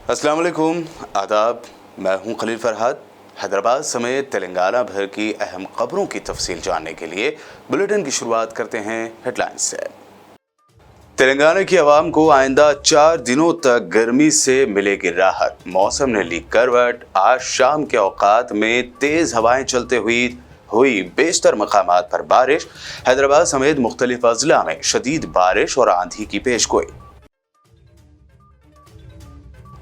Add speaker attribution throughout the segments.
Speaker 1: अस्सलाम वालेकुम, आदाब। मैं हूं खलील फरहाद। हैदराबाद समेत तेलंगाना भर की अहम खबरों की तफसील जानने के लिए बुलेटिन की शुरुआत करते हैं हेडलाइंस से। तेलंगाना की आवाम को आइंदा 4 दिनों तक गर्मी से मिलेगी राहत। मौसम ने ली करवट। आज शाम के औकात में तेज हवाएं चलते हुई बेशतर मकामात पर बारिश। हैदराबाद समेत मुख्तलिफ अजला में शदीद बारिश और आंधी की पेशगोई।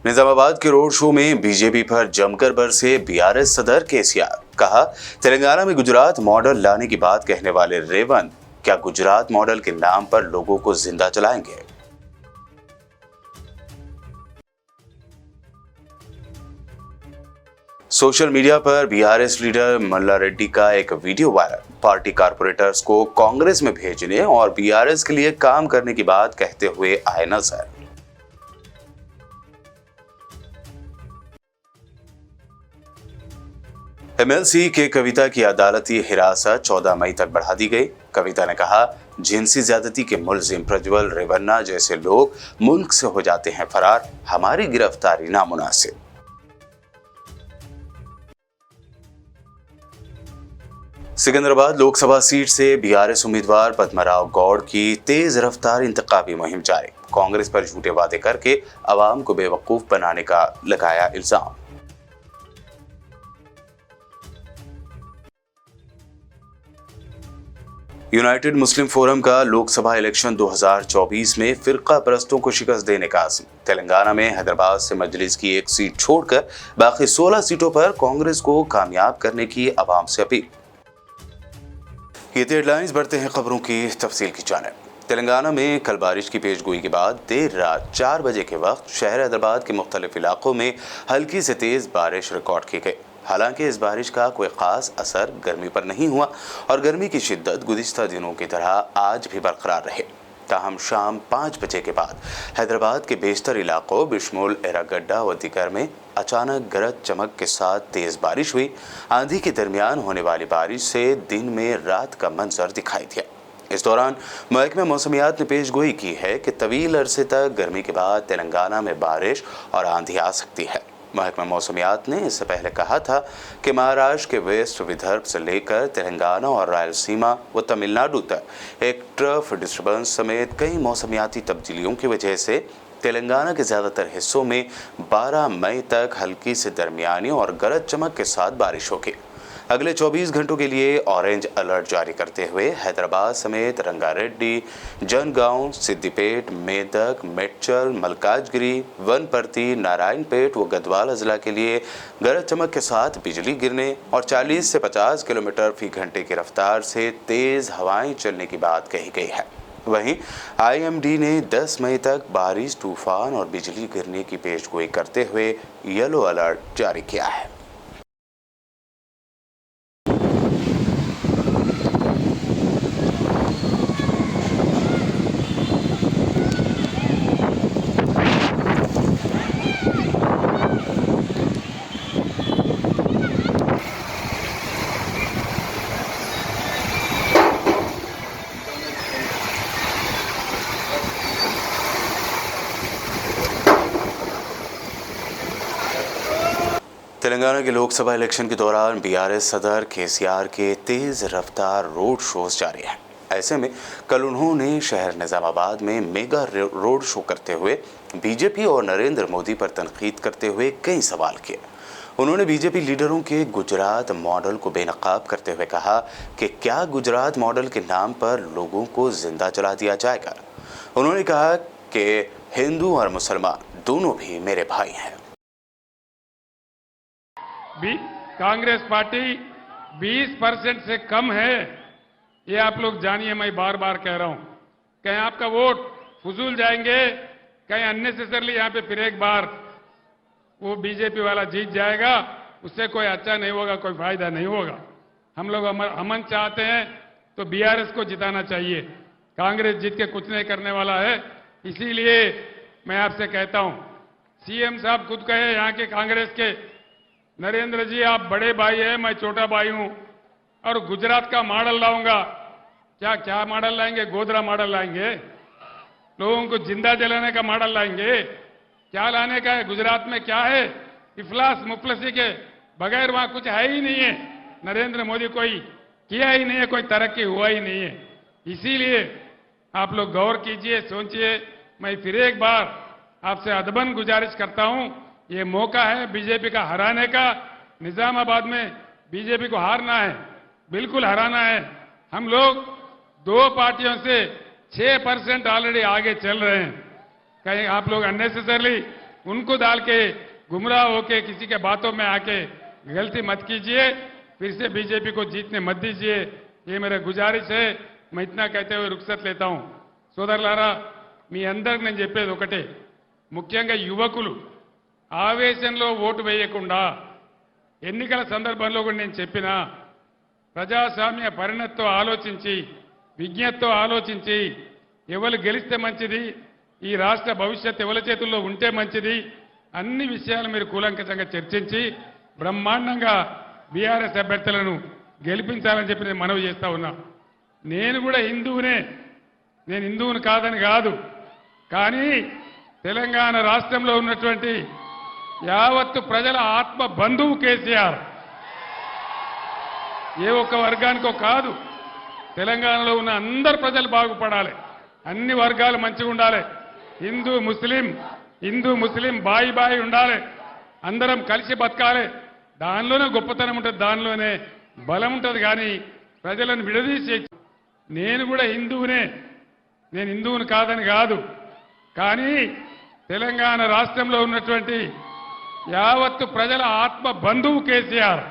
Speaker 1: निजामाबाद के रोड शो में बीजेपी पर जमकर बरसे बीआरएस सदर केसीआर। कहा, तेलंगाना में गुजरात मॉडल लाने की बात कहने वाले रेवंत क्या गुजरात मॉडल के नाम पर लोगों को जिंदा जलाएंगे। सोशल मीडिया पर बीआरएस लीडर मल्ला रेड्डी का एक वीडियो वायरल। पार्टी कारपोरेटर्स को कांग्रेस में भेजने और बीआरएस के लिए काम करने की बात कहते हुए आए नजर। एमएलसी के कविता की अदालती हिरासत 14 मई तक बढ़ा दी गई। कविता ने कहा, जिनसी ज्यादती के मुलजिम प्रज्वल रेवन्ना जैसे लोग मुल्क से हो जाते हैं फरार, हमारी गिरफ्तारी नामुनासिब। सिकंदराबाद लोकसभा सीट से बीआरएस उम्मीदवार पद्मराव गौड़ की तेज रफ्तार इंतखाबी मुहिम जारी। कांग्रेस पर झूठे वादे करके अवाम को बेवकूफ बनाने का लगाया इल्जाम। यूनाइटेड मुस्लिम फोरम का लोकसभा इलेक्शन 2024 में फिरका परस्तों को शिकस्त देने का आज़म। तेलंगाना में हैदराबाद से मजलिस की एक सीट छोड़कर बाकी 16 सीटों पर कांग्रेस को कामयाब करने की आवाम से अपील। ये हेडलाइंस। बढ़ते हैं खबरों की तफसील की जानिब। तेलंगाना में कल बारिश की पेशगोई के बाद देर रात 4 बजे के वक्त शहर हैदराबाद के मुख्तलिफ इलाकों में हल्की से तेज बारिश रिकॉर्ड की गई। हालांकि इस बारिश का कोई खास असर गर्मी पर नहीं हुआ और गर्मी की शिद्दत गुज़िश्ता दिनों की तरह आज भी बरकरार रहे। ताहम शाम 5 बजे के बाद हैदराबाद के बेशतर इलाकों बिशमुल एरागड्डा व दीगर में अचानक गरज चमक के साथ तेज़ बारिश हुई। आंधी के दरमियान होने वाली बारिश से दिन में रात का मंजर दिखाई दिया। इस दौरान महकमा मौसमियात ने पेशगोई की है कि तवील अरसे तक गर्मी के बाद तेलंगाना में बारिश और आंधी आ सकती है। महकमा मौसमियात ने इससे पहले कहा था कि महाराष्ट्र के वेस्ट विदर्भ से लेकर तेलंगाना और रायलसीमा व तमिलनाडु तक एक ट्रफ डिस्टर्बेंस समेत कई मौसमियाती तब्दीलियों की वजह से तेलंगाना के ज़्यादातर हिस्सों में 12 मई तक हल्की से दरमियानी और गरज चमक के साथ बारिश होगी। अगले 24 घंटों के लिए ऑरेंज अलर्ट जारी करते हुए हैदराबाद समेत रंगारेड्डी, जनगांव, सिद्दीपेट, मेदक, मेडचल, मलकाजगिरी, वनपर्ती, नारायणपेट व गदवाल अजला के लिए गरज चमक के साथ बिजली गिरने और 40 से 50 किलोमीटर फी घंटे की रफ्तार से तेज़ हवाएं चलने की बात कही गई है। वहीं आईएमडी ने 10 मई तक बारिश, तूफान और बिजली गिरने की पेशगोई करते हुए येलो अलर्ट जारी किया है। तेलंगाना के लोकसभा इलेक्शन के दौरान बीआरएस सदर केसीआर के तेज रफ्तार रोड शोज जारी हैं। ऐसे में कल उन्होंने शहर निजामाबाद में मेगा रोड शो करते हुए बीजेपी और नरेंद्र मोदी पर तनकीद करते हुए कई सवाल किए। उन्होंने बीजेपी लीडरों के गुजरात मॉडल को बेनकाब करते हुए कहा कि क्या गुजरात मॉडल के नाम पर लोगों को जिंदा जला दिया जाएगा। उन्होंने कहा कि हिंदू और मुसलमान दोनों भी मेरे भाई हैं।
Speaker 2: कांग्रेस पार्टी 20% से कम है, ये आप लोग जानिए। मैं बार बार कह रहा हूं, कहीं आपका वोट फजूल जाएंगे, कहीं अननेसेसरली यहां पे फिर एक बार वो बीजेपी वाला जीत जाएगा, उससे कोई अच्छा नहीं होगा, कोई फायदा नहीं होगा। हम लोग अमन चाहते हैं तो बीआरएस को जिताना चाहिए। कांग्रेस जीत के कुछ नहीं करने वाला है। इसीलिए मैं आपसे कहता हूं, सीएम साहब खुद कहे यहां के कांग्रेस के, नरेंद्र जी आप बड़े भाई हैं, मैं छोटा भाई हूं और गुजरात का मॉडल लाऊंगा। क्या मॉडल लाएंगे? गोधरा मॉडल लाएंगे? लोगों को जिंदा जलाने का मॉडल लाएंगे? क्या लाने का है? गुजरात में क्या है? इफलास मुफलसी के बगैर वहां कुछ है ही नहीं है। नरेंद्र मोदी कोई किया ही नहीं है, कोई तरक्की हुआ ही नहीं है। इसीलिए आप लोग गौर कीजिए, सोचिए। मैं फिर एक बार आपसे अदबन गुजारिश करता हूं, ये मौका है बीजेपी का हराने का। निजामाबाद में बीजेपी को हारना है, बिल्कुल हराना है। हम लोग 2 पार्टियों से 6% ऑलरेडी आगे चल रहे हैं। कहीं आप लोग अननेसेसरली उनको डाल के गुमराह होके किसी के बातों में आके गलती मत कीजिए। फिर से बीजेपी को जीतने मत दीजिए, ये मेरा गुजारिश है। मैं इतना कहते हुए रुखसत लेता हूं। సోదరులారా, మీ అందరికి నేను చెప్పేది ఒకటే, ముఖ్యంగా యువకులు ఆవేశంలో ఓటు వేయకుండా ఎన్నికల సందర్భంలో కూడా నేను చెప్పిన ప్రజాస్వామ్య పరిణతితో ఆలోచించి, విజ్ఞతతో ఆలోచించి, ఎవరు గెలిస్తే మంచిది, ఈ రాష్ట్ర భవిష్యత్తు ఎవరి చేతుల్లో ఉంటే మంచిది, అన్ని విషయాలు మీరు కూలంకషంగా చర్చించి బ్రహ్మాండంగా బీఆర్ఎస్ అభ్యర్థులను గెలిపించాలని చెప్పి నేను మనవి చేస్తా ఉన్నా. నేను కూడా హిందువునే, నేను హిందువుని కాదని కాదు, కానీ తెలంగాణ రాష్ట్రంలో ఉన్నటువంటి యావత్తు ప్రజల ఆత్మ బంధువు కేసీఆర్. ఏ ఒక్క వర్గానికో కాదు, తెలంగాణలో ఉన్న అందరు ప్రజలు బాగుపడాలి, అన్ని వర్గాలు మంచిగా ఉండాలి. హిందూ ముస్లిం బాయి బాయి ఉండాలి, అందరం కలిసి బతకాలి. దానిలోనే గొప్పతనం ఉంటుంది, దానిలోనే బలం ఉంటుంది. కానీ ప్రజలను విడదీసి, నేను కూడా హిందువునే, నేను హిందువుని కాదని కాదు, కానీ తెలంగాణ రాష్ట్రంలో ఉన్నటువంటి యావత్తు ప్రజల ఆత్మ బంధువు కేసీఆర్.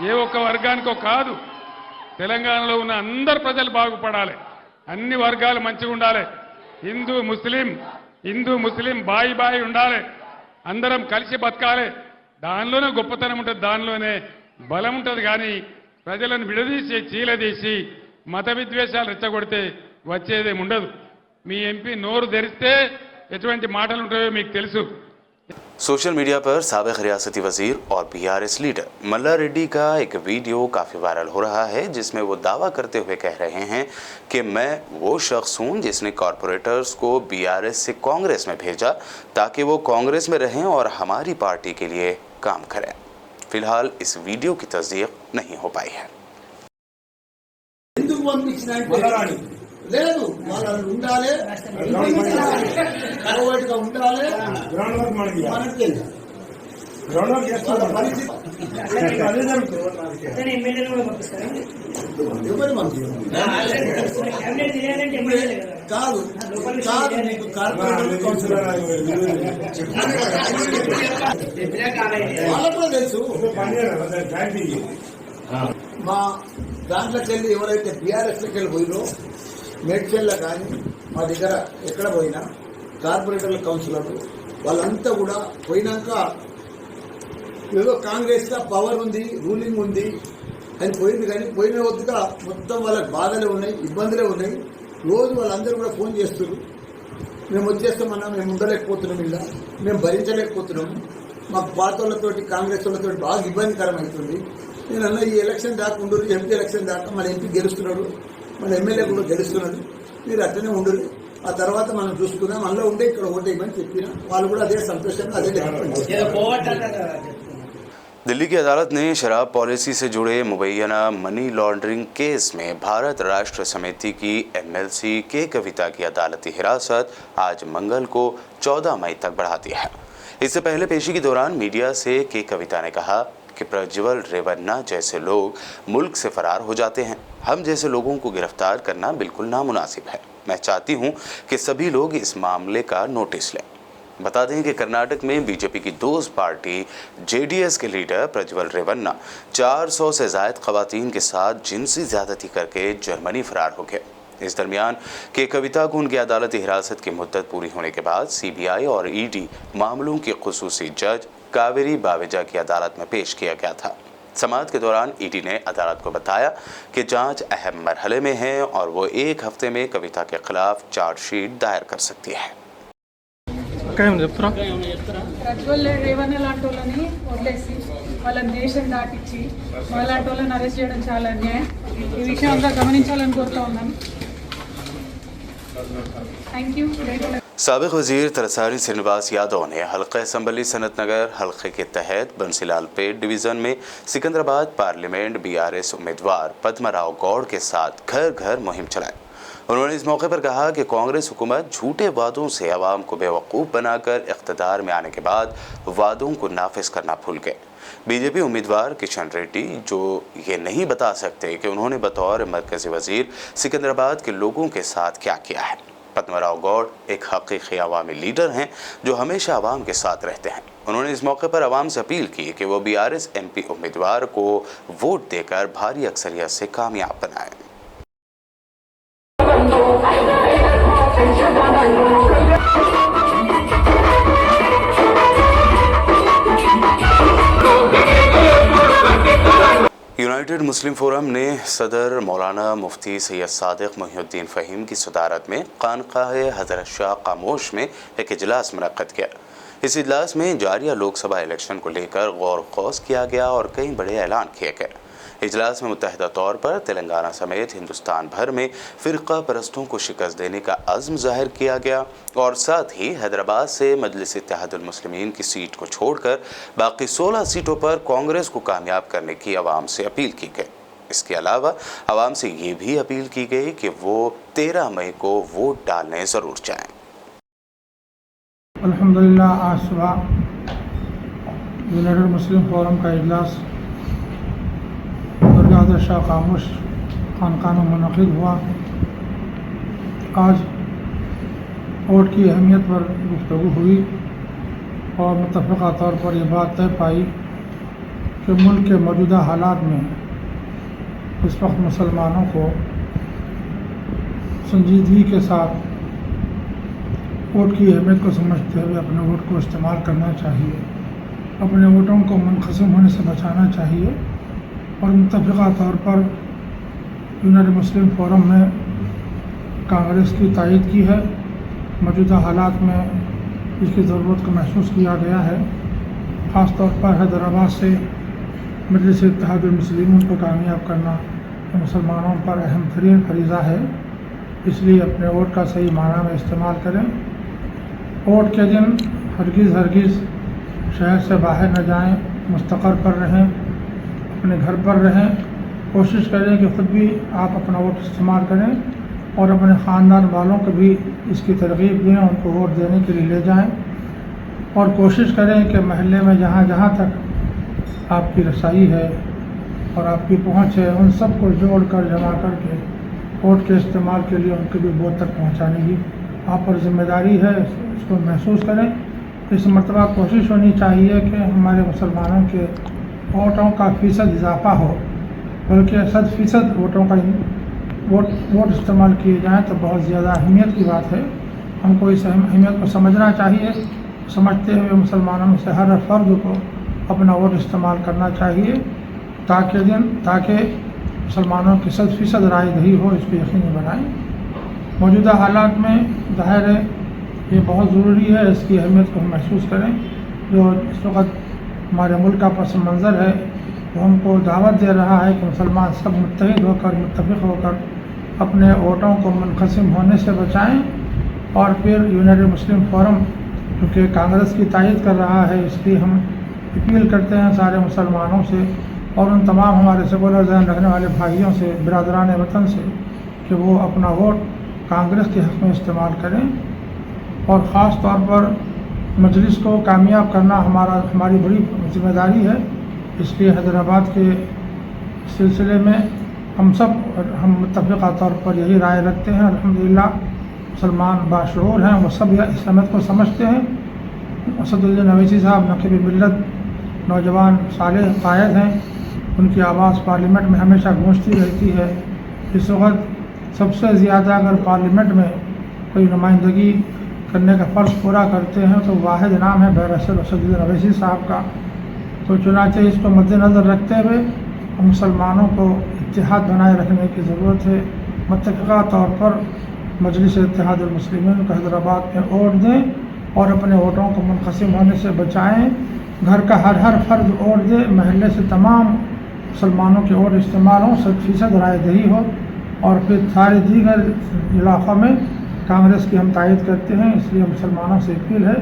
Speaker 2: ఏ ఒక్క వర్గానికో కాదు, తెలంగాణలో ఉన్న అందరు ప్రజలు బాగుపడాలి, అన్ని వర్గాలు మంచిగా ఉండాలి. హిందూ ముస్లిం బాయి బాయి ఉండాలి, అందరం కలిసి బతకాలి. దానిలోనే గొప్పతనం ఉంటుంది, దానిలోనే బలం ఉంటుంది. కానీ ప్రజలను విడదీసి, చీలదీసి మత విద్వేషాలు రెచ్చగొడితే వచ్చేదేం ఉండదు. మీ ఎంపీ నోరు తెరిస్తే ఎటువంటి మాటలు ఉంటాయో మీకు తెలుసు.
Speaker 1: सोशल मीडिया पर साबिक रियासती वजीर और बीआरएस लीडर मल्ला रेड्डी का एक वीडियो काफ़ी वायरल हो रहा है, जिसमें वो दावा करते हुए कह रहे हैं कि मैं वो शख्स हूं जिसने कॉरपोरेटर्स को बीआरएस से कांग्रेस में भेजा ताकि वो कांग्रेस में रहें और हमारी पार्टी के लिए काम करें। फिलहाल इस वीडियो की तस्दीक नहीं हो पाई है।
Speaker 3: లేదు వాళ్ళు ఉండాలి, గా ఉండాలి. మనకి తెలుసు ఎవరి మంత్రి కాదు కాదు నీకు వాళ్ళకు కూడా తెలుసు. మా దాంట్లోకి వెళ్ళి ఎవరైతే బీఆర్ఎస్లోకి వెళ్ళి పోయినో మేడ్చల్లో కానీ మా దగ్గర ఎక్కడ పోయినా కార్పొరేటర్ల కౌన్సిలర్లు వాళ్ళంతా కూడా పోయినాక ఏదో కాంగ్రెస్ గా పవర్ ఉంది, రూలింగ్ ఉంది అని పోయింది. కానీ పోయిన వద్దుగా మొత్తం వాళ్ళకి బాధలే ఉన్నాయి, ఇబ్బందులే ఉన్నాయి. రోజు వాళ్ళందరూ కూడా ఫోన్ చేస్తున్నారు, మేము వచ్చేస్తామన్నా, మేము ఉండలేకపోతున్నాం, ఇలా మేము భరించలేకపోతున్నాము, మాకు పాత వాళ్ళతోటి కాంగ్రెస్ వాళ్ళతో బాగా ఇబ్బందికరం అవుతుంది. నేను అన్న ఈ ఎలక్షన్ దాకా ఉండరు, ఎంపీ ఎలక్షన్ దాకా మన ఎంపీ గెలుస్తున్నాడు, మన ఎమ్మెల్యే కూడా గెలుస్తున్నాడు, మీరు అట్లనే ఉండరు, ఆ తర్వాత మనం చూసుకుందాం, అందులో ఉండే ఇక్కడ ఓటేయమని చెప్పిన వాళ్ళు కూడా అదే సంతోషంగా అదే.
Speaker 1: दिल्ली की अदालत ने शराब पॉलिसी से जुड़े मुबैना मनी लॉन्ड्रिंग केस में भारत राष्ट्र समिति की एमएलसी के कविता की अदालती हिरासत आज मंगल को 14 मई तक बढ़ा दी है। इससे पहले पेशी के दौरान मीडिया से के कविता ने कहा कि प्रज्वल रेवन्ना जैसे लोग मुल्क से फरार हो जाते हैं, हम जैसे लोगों को गिरफ्तार करना बिल्कुल नामुनासिब है। मैं चाहती हूं कि सभी लोग इस मामले का नोटिस लें। बता दें कि कर्नाटक में बीजेपी की दोस्त पार्टी जेडीएस के लीडर प्रज्वल रेवन्ना 400 से ज्यादा खवातीन के साथ जिनसी ज्यादती करके जर्मनी फरार हो गए। इस दरमियान के कविता को उनकी अदालती हिरासत की मुद्दत पूरी होने के बाद सीबीआई और ईडी मामलों की खुसूसी जज कावेरी बावेजा की अदालत में पेश किया गया था। समाअत के दौरान ईडी ने अदालत को बताया कि जांच अहम मरहले में है और वो 1 हफ्ते में कविता के खिलाफ चार्जशीट दायर कर सकती है।
Speaker 4: ప్రజ్వల్ రేవన్న లాంటి వాళ్ళని వదిలేసి వాళ్ళని దేశం దాటించి వాళ్ళంటి వాళ్ళని అరెస్ట్ చేయడం చాలా అన్యాయం. ఈ విషయం అంతా గమనించాలని కోరుతా ఉన్నాను. Thank you.
Speaker 1: साबिक वजीर तलसानी श्रीनिवास यादव ने हल्का असम्बली सनत नगर हल्के के तहत बंसीलाल पेट डिवीज़न में सिकंदराबाद पार्लियामेंट BRS उम्मीदवार पद्माराव गौड़ के साथ घर घर मुहिम चलाई। उन्होंने इस मौके पर कहा कि कांग्रेस हुकूमत झूठे वादों से अवाम को बेवकूफ़ बनाकर इख्तिदार में आने के बाद वादों को नाफिज करना भूल गए। बीजेपी उम्मीदवार किशन रेड्डी जो ये नहीं बता सकते कि उन्होंने बतौर मरकज़ी वजीर सिकंदराबाद के लोगों के साथ क्या किया है। पद्माराव गौड़ एक हकीकी अवामी लीडर हैं जो हमेशा अवाम के साथ रहते हैं। उन्होंने इस मौके पर अवाम से अपील की कि वो BRS MP उम्मीदवार को वोट देकर भारी अक्सरियत से कामयाब बनाएं। यूनाइटेड मुस्लिम फोरम ने सदर मौलाना मुफ्ती सैयद सादिक मोहिउद्दीन फ़हीम की सदारत में खानकाह हज़रत शाह खामोश में एक इजलास मुनक़्क़द किया। इस इजलास में जारिया लोकसभा इलेक्शन को लेकर गौर ख़ौस किया गया और कई बड़े ऐलान किए गए। इजलास में मुत्तहिदा तौर पर तेलंगाना समेत हिंदुस्तान भर में फ़िरक़ा परस्तों को शिकस्त देने का अज़्म ज़ाहिर किया गया और साथ ही हैदराबाद से मजलिस इत्तेहादुल मुस्लिमीन की सीट को छोड़कर बाकी 16 सीटों पर कांग्रेस को कामयाब करने की आवाम से अपील की गई। इसके अलावा आवाम से ये भी अपील की गई कि वो 13 मई को वोट डालने ज़रूर जाएँ।
Speaker 5: अल्हम्दुलिल्लाह आज सुबह यूनाइटेड मुस्लिम फोरम का इजलास हज़रत शाह खामोश खानकाह में मुनक़िद हुआ। आज वोट की अहमियत पर गुफ्तगू हुई और मुत्तफ़क़ा तौर पर यह बात तय पाई कि मुल्क के मौजूदा हालात में इस वक्त मुसलमानों को संजीदगी के साथ वोट की अहमियत को समझते हुए अपने वोट को इस्तेमाल करना चाहिए, अपने वोटों को मुनक़सिम होने से बचाना चाहिए। और मुत्तफ़क़ा तौर पर यूनाइटेड मुस्लिम फोरम ने कांग्रेस की तायीद की है। मौजूदा हालात में इसकी ज़रूरत को महसूस किया गया है। ख़ास तौर पर हैदराबाद से मजलिस इत्तेहादुल मुस्लिमीन को कामयाब करना मुसलमानों पर अहम तरीन फरीज़ा है। इसलिए अपने वोट का सही माना में इस्तेमाल करें। वोट के दिन हरगिज़ शहर से बाहर न जाएं, मुस्तक़र पर रहें, अपने घर पर रहें। कोशिश करें कि ख़ुद भी आप अपना वोट इस्तेमाल करें और अपने ख़ानदान वालों को भी इसकी तरग़ीब दें, उनको वोट देने के लिए ले जाएं। और कोशिश करें कि महल्ले में जहाँ तक आपकी रसाई है और आपकी पहुँच है उन सब को जोड़ कर जमा करके वोट के इस्तेमाल के लिए उनके भी वोट तक पहुँचाने की आप पर ज़िम्मेदारी है। इसको महसूस करें। इस मरतबा कोशिश होनी चाहिए कि हमारे मुसलमानों के वोटों का फ़ीसद इजाफ़ा हो, बल्कि 100% वोटों का वोट इस्तेमाल किए जाएँ तो बहुत ज़्यादा अहमियत की बात है। हमको इस अहमियत को समझना चाहिए। समझते हुए मुसलमानों में से हर फ़र्द को अपना वोट इस्तेमाल करना चाहिए ताकि मुसलमानों की 100% रायदही हो, इसको यकीनी बनाएं। मौजूदा हालात में ज़ाहिर है ये बहुत ज़रूरी है, इसकी अहमियत को हम महसूस करें। जो इस वक्त हमारे मुल्क का पस मंज़र है वो हमको दावत दे रहा है कि मुसलमान सब मुत्तहिद होकर मुत्तफ़िक़ होकर अपने वोटों को मुनक़सिम होने से बचाएं। और फिर यूनाइटेड मुस्लिम फोरम क्योंकि कांग्रेस की तायीद कर रहा है, इसलिए हम अपील करते हैं सारे मुसलमानों से और उन तमाम हमारे सेकुलर ज़हन रखने वाले भाइयों से, बिरादरान वतन से कि वो अपना वोट कांग्रेस के हक़ में इस्तेमाल करें। और ख़ास तौर पर मजलिस को कामयाब करना हमारी बड़ी ज़िम्मेदारी है। इसलिए हैदराबाद के सिलसिले में हम मुत्तफ़क़ा तौर पर यही राय रखते हैं। अल्हम्दुलिल्लाह मुसलमान बाशऊर हैं, वो सब इस अहमियत को समझते हैं। असदुद्दीन अवैसी साहब नक़ीब मिल्लत नौजवान सालेह कायद हैं, उनकी आवाज़ पार्लियामेंट में हमेशा गूंजती रहती है। इस वक्त सबसे ज़्यादा अगर पार्लियामेंट में कोई नुमाइंदगी करने का फ़र्ज़ पूरा करते हैं तो वाहिद नाम है बैरिस्टर असदुद्दीन अवैसी साहब का। तो चुनांचे इसको मद्देनज़र रखते हुए मुसलमानों को इत्तेहाद बनाए रखने की ज़रूरत है। मुत्तफ़क़ा तौर पर मजलिस इत्तेहादुल मुस्लिमीन को हैदराबाद में वोट दें और अपने वोटों को मुनक़सिम होने से बचाएँ। घर का हर फ़र्द वोट दे, महल्ले से तमाम मुसलमानों के वोट इस्तेमाल हों, 100% रायदही हो और फिर सारे दीगर इलाक़ों में कांग्रेस की हम तायद करते हैं। इसलिए मुसलमानों से अपील है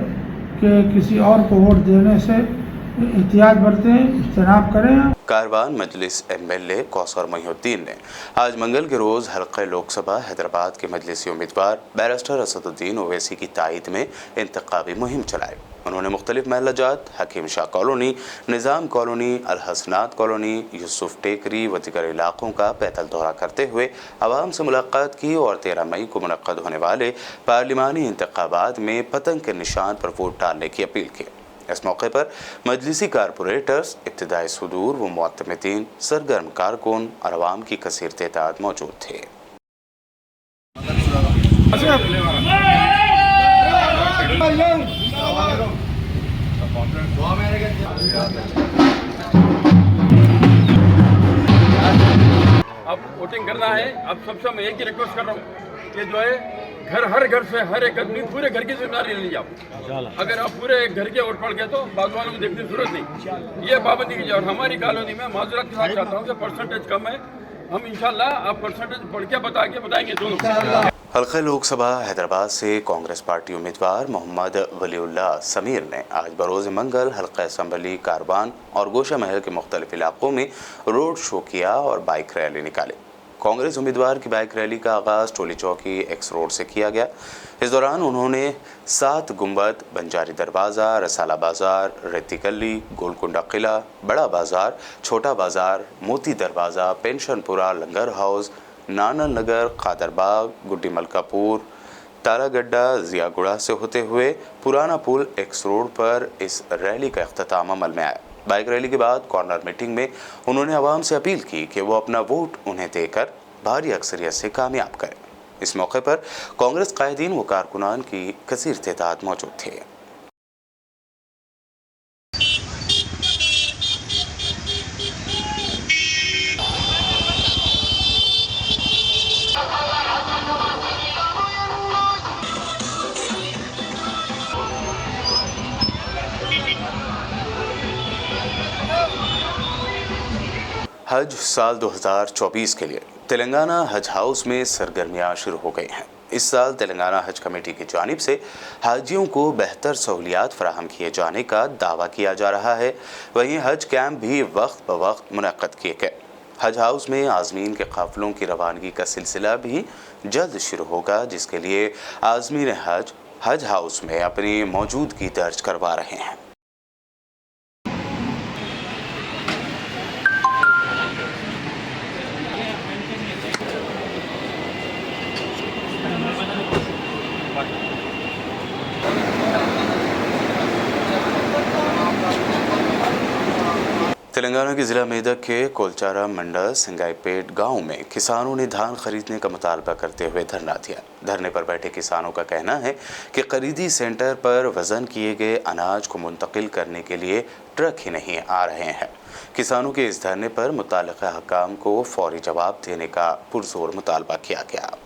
Speaker 5: कि किसी और को वोट देने से एहतियात बरतें, इज्तनाब करें।
Speaker 1: कारवान मजलिस एमएलए कौसर मोहिउद्दीन ने आज मंगल के रोज़ हल्का लोकसभा हैदराबाद के मजलिसी उम्मीदवार बैरिस्टर असदुद्दीन ओवैसी की तायद में इंतखाबी मुहिम चलाई। उन्होंने मुख्तलिफ महल्ला जात, हकीम शाह कॉलोनी, निज़ाम कॉलोनी, अलहसनात कॉलोनी, यूसुफ टेकरी व दीगर इलाकों का पैदल दौरा करते हुए आवाम से मुलाकात की और 13 मई को मुनक्कद होने वाले पार्लिमानी इंतखाबात में पतंग के निशान पर वोट डालने की अपील की। इस मौके पर मजलिसी कारपोरेटर्स, इब्तिदाई सुदूर व मुअत्तमिदीन, सरगर्म कारकुन और अवाम की कसीर तादाद मौजूद थे।
Speaker 6: अब वोटिंग करना है। अब सबसे मैं एक ही रिक्वेस्ट कर रहा हूँ कि जो है हर घर से हर एक आदमी पूरे घर की जिम्मेदारी लेनी जाओ। अगर आप पूरे घर के वोट पड़ गए तो बाकी वालों को देखने की जरूरत नहीं, ये पाबंदी की जाए। और हमारी कॉलोनी में माजरत के साथ चाहता हूँ कि परसेंटेज कम है, हम इंशाल्लाह आप परसेंटेज बढ़ के बताएंगे दोनों।
Speaker 1: हल्का लोकसभा हैदराबाद से कांग्रेस पार्टी उम्मीदवार मोहम्मद वलीउल्लाह समीर ने आज बरोज़ मंगल हल्का असम्बली, कारवान और गोशा महल के मुख्तलिफ इलाकों में रोड शो किया और बाइक रैली निकाली। कांग्रेस उम्मीदवार की बाइक रैली का आगाज़ टोली चौकी एक्स रोड से किया गया। इस दौरान उन्होंने 7 गुंबद, बंजारी दरवाज़ा, रसाला बाज़ार, रेती गली, गोलकुंडा किला, बड़ा बाज़ार, छोटा बाज़ार, मोती दरवाज़ा, पेंशनपुरा, लंगर हाउस, नानन नगर, कादरबाग, गुड्डी मलकापुर, तारागड्डा, जियागुड़ा से होते हुए पुराना पुल एक्स रोड पर इस रैली का इख्तिताम अमल में आया। बाइक रैली के बाद कॉर्नर मीटिंग में उन्होंने आवाम से अपील की कि वो अपना वोट उन्हें देकर भारी अक्सरियत से कामयाब करें। इस मौके पर कांग्रेस कायदीन व कारकुनान की कसीर तादाद मौजूद थे। हज साल 2024 के लिए तेलंगाना हज हाउस में सरगर्मियां शुरू हो गई हैं। इस साल तेलंगाना हज कमेटी की जानिब से हाजियों को बेहतर सहूलियात फराहम किए जाने का दावा किया जा रहा है। वहीं हज कैंप भी वक्त ब वक्त मुनक्कद किए गए। हज हाउस में आज़मीन के काफ़िलों की रवानगी का सिलसिला भी जल्द शुरू होगा, जिसके लिए आज़मीन हज हाउस में अपनी मौजूदगी दर्ज करवा रहे हैं। तेलंगाना के ज़िला मेदक के कोलचारा मंडल सिंगाईपेट गांव में किसानों ने धान खरीदने का मुतालबा करते हुए धरना दिया। धरने पर बैठे किसानों का कहना है कि खरीदी सेंटर पर वज़न किए गए अनाज को मुंतकिल करने के लिए ट्रक ही नहीं आ रहे हैं। किसानों के इस धरने पर मुताल्लिक़ा हकाम को फौरी जवाब देने का पुरज़ोर मुतालबा किया गया।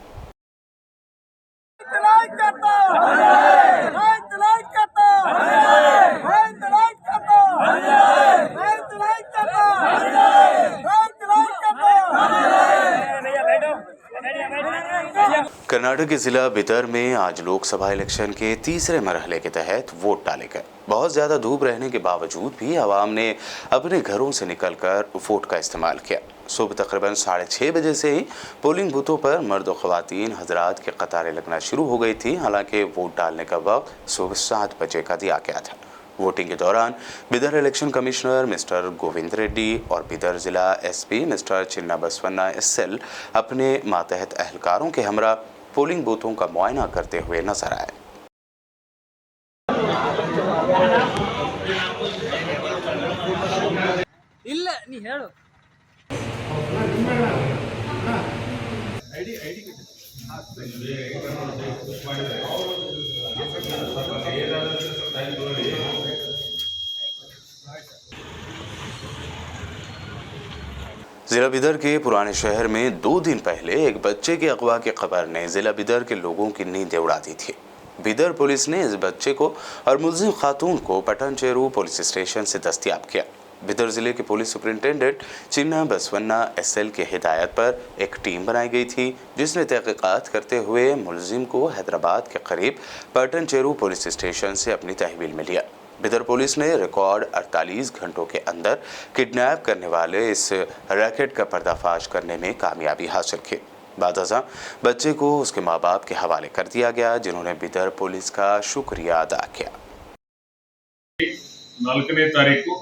Speaker 1: कर्नाटक के ज़िला बिदर में आज लोकसभा इलेक्शन के तीसरे मरहले के तहत वोट डाले गए। बहुत ज़्यादा धूप रहने के बावजूद भी आवाम ने अपने घरों से निकलकर वोट का इस्तेमाल किया। सुबह तकरीबन 6:30 बजे से ही पोलिंग बूथों पर मर्द और ख़वातीन हजरात की कतारें लगना शुरू हो गई थी। हालांकि वोट डालने का वक्त सुबह 7 बजे का दिया गया था। वोटिंग के दौरान Bidar election commissioner mister Govind Reddy और बिदर ज़िला एसपी मिस्टर चिन्ना बसवन्ना SL अपने मातहत अहलकारों के हमरा पोलिंग बूथों का मुआयना करते हुए नजर आए। ज़िला बिदर के पुराने शहर में 2 दिन पहले एक बच्चे के अगवा की खबर ने ज़िला बिदर के लोगों की नींदें उड़ा दी थी। बिदर पुलिस ने इस बच्चे को और मुल्जिम खातून को पटन चेरू पुलिस स्टेशन से दस्तयाब किया। बिदर जिले के पुलिस सुपरिंटेंडेंट चिन्ना बसवन्ना एसएल की हिदायत पर एक टीम बनाई गई थी, जिसने तहकीकात करते हुए मुलजिम को हैदराबाद के करीब पटन चेरू पुलिस स्टेशन से अपनी तहवील में लिया। बिदर पुलिस ने रिकॉर्ड 48 घंटों के अंदर किडनैप करने वाले इस रैकेट का पर्दाफाश करने में कामयाबी हासिल की। बादअज़ां बच्चे को उसके माँ बाप के हवाले कर दिया गया, जिन्होंने बिदर पुलिस का शुक्रिया अदा किया।
Speaker 7: 4ನೇ ತಾರೀಕು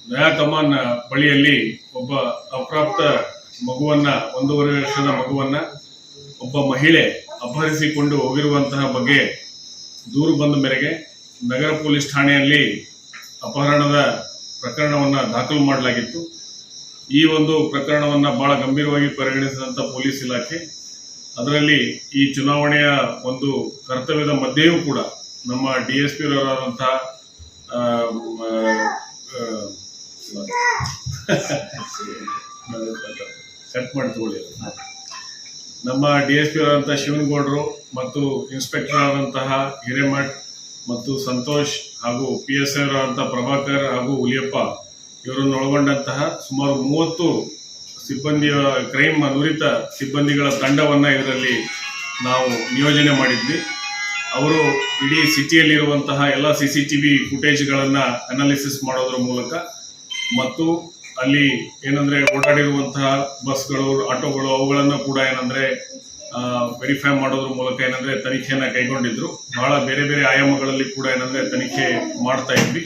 Speaker 7: ನಯಾ ಕಮಾನ್ ಬಳಿಯಲ್ಲಿ ಒಬ್ಬ ಅಪ್ರಾಪ್ತ ಮಗುವನ್ನ 1.5 ವರ್ಷದ ಮಗುವನ್ನ ಒಬ್ಬ ಮಹಿಳೆ ಅಪಹರಿಸಿಕೊಂಡು ಹೋಗಿರುವಂತಹ ಬಗ್ಗೆ ದೂರು ಬಂದ ಮೇರೆಗೆ ನಗರ ಪೊಲೀಸ್ ಠಾಣೆಯಲ್ಲಿ ಅಪಹರಣದ ಪ್ರಕರಣವನ್ನು ದಾಖಲು ಮಾಡಲಾಗಿತ್ತು। ಈ ಒಂದು ಪ್ರಕರಣವನ್ನು ಬಹಳ ಗಂಭೀರವಾಗಿ ಪರಿಗಣಿಸಿದಂಥ ಪೊಲೀಸ್ ಇಲಾಖೆ ಅದರಲ್ಲಿ ಈ ಚುನಾವಣೆಯ ಒಂದು ಕರ್ತವ್ಯದ ಮಧ್ಯೆಯೂ ಕೂಡ ನಮ್ಮ ಡಿಎಸ್ಪಿ ಅವರಾದಂತಹ ನಮ್ಮ ಡಿಎಸ್ಪಿ ಅವರಾದಂತಹ ಶಿವನಗೌಡರು ಮತ್ತು ಇನ್ಸ್ಪೆಕ್ಟರ್ ಆದಂತಹ ಹಿರೇಮಠ್ ಮತ್ತು ಸಂತೋಷ್ ಹಾಗೂ PSI ಅವರಾದಂತಹ ಪ್ರಭಾಕರ್ ಹಾಗೂ ಹುಲಿಯಪ್ಪ ಇವರನ್ನು ಒಳಗೊಂಡಂತಹ ಸುಮಾರು 30 ಸಿಬ್ಬಂದಿಯ ಕ್ರೈಮ್ ನುರಿತ ಸಿಬ್ಬಂದಿಗಳ ತಂಡವನ್ನು ಇದರಲ್ಲಿ ನಾವು ನಿಯೋಜನೆ ಮಾಡಿದ್ವಿ। ಅವರು ಇಡೀ ಸಿಟಿಯಲ್ಲಿರುವಂತಹ ಎಲ್ಲ CCTV ಫುಟೇಜ್ಗಳನ್ನು ಅನಾಲಿಸಿಸ್ ಮಾಡೋದ್ರ ಮೂಲಕ ಮತ್ತು ಅಲ್ಲಿ ಏನಂದರೆ ಓಡಾಡಿರುವಂತಹ ಬಸ್ಗಳು ಆಟೋಗಳು ಅವುಗಳನ್ನು ಕೂಡ ಏನಂದರೆ ವೆರಿಫೈ ಮಾಡೋದ್ರ ಮೂಲಕ ಏನಂದರೆ ತನಿಖೆಯನ್ನು ಕೈಗೊಂಡಿದ್ರು। ಬಹಳ ಬೇರೆ ಬೇರೆ ಆಯಾಮಗಳಲ್ಲಿ ಕೂಡ ಏನಂದರೆ ತನಿಖೆ ಮಾಡ್ತಾ ಇದ್ವಿ।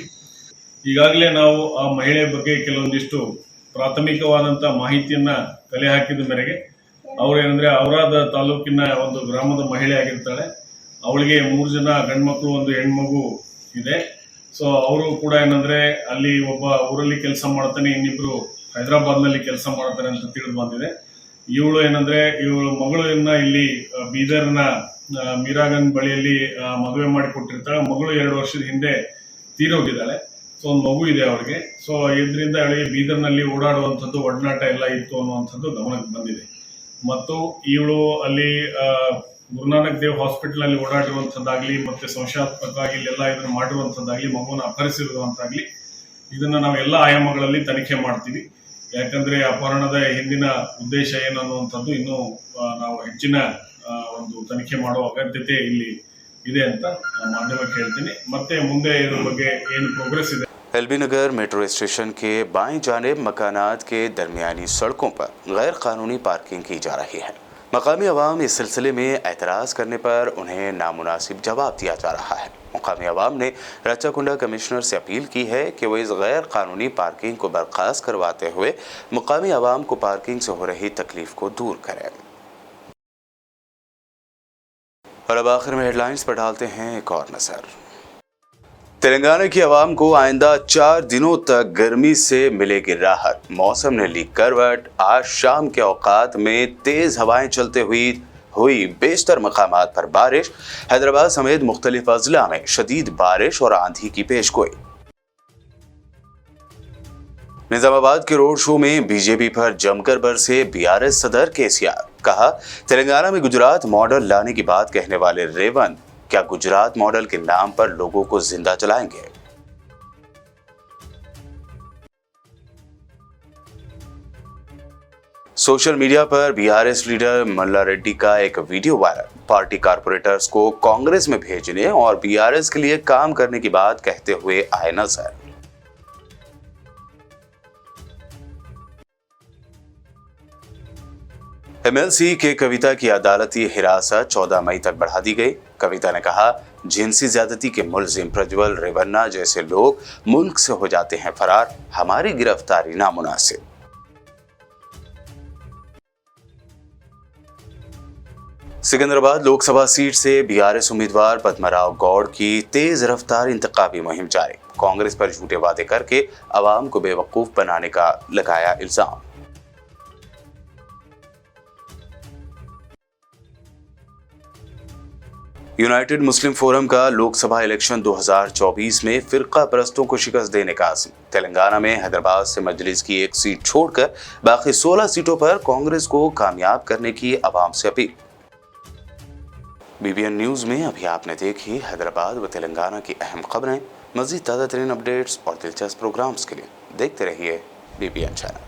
Speaker 7: ಈಗಾಗಲೇ ನಾವು ಆ ಮಹಿಳೆ ಬಗ್ಗೆ ಕೆಲವೊಂದಿಷ್ಟು ಪ್ರಾಥಮಿಕವಾದಂಥ ಮಾಹಿತಿಯನ್ನು ಕಲೆ ಹಾಕಿದ ಮೇರೆಗೆ ಅವರು ಏನಂದರೆ ಔರಾದ ತಾಲೂಕಿನ ಒಂದು ಗ್ರಾಮದ ಮಹಿಳೆ ಆಗಿರ್ತಾಳೆ। ಅವಳಿಗೆ 3 ಜನ ಗಂಡು ಮಕ್ಕಳು, 1 ಹೆಣ್ಮಗು ಇದೆ। ಸೊ ಅವರು ಕೂಡ ಏನಂದರೆ ಅಲ್ಲಿ ಒಬ್ಬ ಊರಲ್ಲಿ ಕೆಲಸ ಮಾಡ್ತಾನೆ, ಇನ್ನಿಬ್ರು ಹೈದರಾಬಾದ್ನಲ್ಲಿ ಕೆಲಸ ಮಾಡ್ತಾರೆ ಅಂತ ತಿಳಿದು ಬಂದಿದೆ। ಇವಳು ಏನಂದರೆ ಇವಳು ಮಗಳನ್ನ ಇಲ್ಲಿ ಬೀದರ್ನ ಮೀರಾಗಂಜ್ ಬಳಿಯಲ್ಲಿ ಮದುವೆ ಮಾಡಿಕೊಟ್ಟಿರ್ತಾಳೆ। ಮಗಳು 2 ವರ್ಷದ ಹಿಂದೆ ತೀರೋಗಿದ್ದಾಳೆ। ಸೊ ಒಂದು ಮಗು ಇದೆ ಅವಳಿಗೆ। ಸೊ ಇದರಿಂದ ಅವಳಿಗೆ ಬೀದರ್ನಲ್ಲಿ ಓಡಾಡುವಂಥದ್ದು ಒಡನಾಟ ಎಲ್ಲ ಇತ್ತು ಅನ್ನುವಂಥದ್ದು ಗಮನಕ್ಕೆ ಬಂದಿದೆ। ಮತ್ತು ಇವಳು ಅಲ್ಲಿ ಗುರುನಾನಕ್ ದೇವ್ ಹಾಸ್ಪಿಟಲ್ನಲ್ಲಿ ಓಡಾಡಿರುವಂಥದ್ದಾಗಲಿ ಮತ್ತು ಸಂಶಯಾತ್ಮಕವಾಗಿ ಇಲ್ಲೆಲ್ಲ ಇದನ್ನು ಮಾಡಿರುವಂಥದ್ದಾಗಲಿ, ಮಗುವನ್ನು ಅಪಹರಿಸಿರುವಂತಾಗಲಿ, ಇದನ್ನು ನಾವು ಎಲ್ಲ ಆಯಾಮಗಳಲ್ಲಿ ತನಿಖೆ ಮಾಡ್ತೀವಿ। ಯಾಕಂದರೆ ಅಪಹರಣದ ಹಿಂದಿನ ಉದ್ದೇಶ ಏನು ಅನ್ನುವಂಥದ್ದು ಇನ್ನೂ ನಾವು ಹೆಚ್ಚಿನ ಒಂದು ತನಿಖೆ ಮಾಡುವ ಅಗತ್ಯತೆ ಇಲ್ಲಿ ಇದೆ ಅಂತ ಮಾಧ್ಯಮಕ್ಕೆ ಹೇಳ್ತೀನಿ। ಮತ್ತೆ ಮುಂದೆ ಇದ್ರ ಬಗ್ಗೆ ಏನು ಪ್ರೋಗ್ರೆಸ್ ಇದೆ।
Speaker 1: एलबी नगर मेट्रो स्टेशन के बाएं जानिब मकानात के दरमियानी सड़कों पर गैर कानूनी पार्किंग की जा रही है। मकामी अवाम इस सिलसिले में एतराज़ करने पर उन्हें नामुनासिब जवाब दिया जा रहा है। मकामी अवाम ने रचाकुंडा कमिश्नर से अपील की है कि वो इस गैर कानूनी पार्किंग को बर्खास्त करवाते हुए मकामी अवाम को पार्किंग से हो रही तकलीफ को दूर करें। और अब आखिर में हेडलाइंस पर डालते हैं एक और नजर। तेलंगाना की आवाम को आइंदा 4 दिनों तक गर्मी से मिलेगी राहत। मौसम ने ली करवट। आज शाम के औकात में तेज हवाएं चलते हुई बेशतर मकामात पर बारिश। हैदराबाद समेत मुख्तलिफ अजला में शदीद बारिश और आंधी की पेशगोई। निजामाबाद के रोड शो में बीजेपी पर जमकर बरसे BRS सदर KCR। कहा, तेलंगाना में गुजरात मॉडल लाने की बात कहने वाले रेवंत क्या गुजरात मॉडल के नाम पर लोगों को जिंदा जलाएंगे। सोशल मीडिया पर BRS लीडर मल्ला रेड्डी का एक वीडियो वायरल। पार्टी कारपोरेटर्स को कांग्रेस में भेजने और BRS के लिए काम करने की बात कहते हुए आए नजर। MLC के कविता की अदालती हिरासत 14 मई तक बढ़ा दी गई। कविता ने कहा, जिनसी ज्यादती के मुलजिम प्रज्वल रेवन्ना जैसे लोग मुल्क से हो जाते हैं फरार, हमारी गिरफ्तारी नामुनासिब। सिकंदराबाद लोकसभा सीट से BRS उम्मीदवार पद्मराव गौड़ की तेज रफ्तार इंतखाबी मुहिम जारी। कांग्रेस पर झूठे वादे करके अवाम को बेवकूफ बनाने का लगाया इल्जाम। यूनाइटेड मुस्लिम फोरम का लोकसभा इलेक्शन 2024 में फिरका परस्तों को शिकस्त देने का आज़म। तेलंगाना में हैदराबाद से मजलिस की एक सीट छोड़कर बाकी 16 सीटों पर कांग्रेस को कामयाब करने की अवाम से अपील। BBN न्यूज में अभी आपने देखी हैदराबाद व तेलंगाना की अहम खबरें। मज़ीद ताज़ा तरीन अपडेट्स और दिलचस्प प्रोग्राम्स के लिए देखते रहिए BPN चैनल।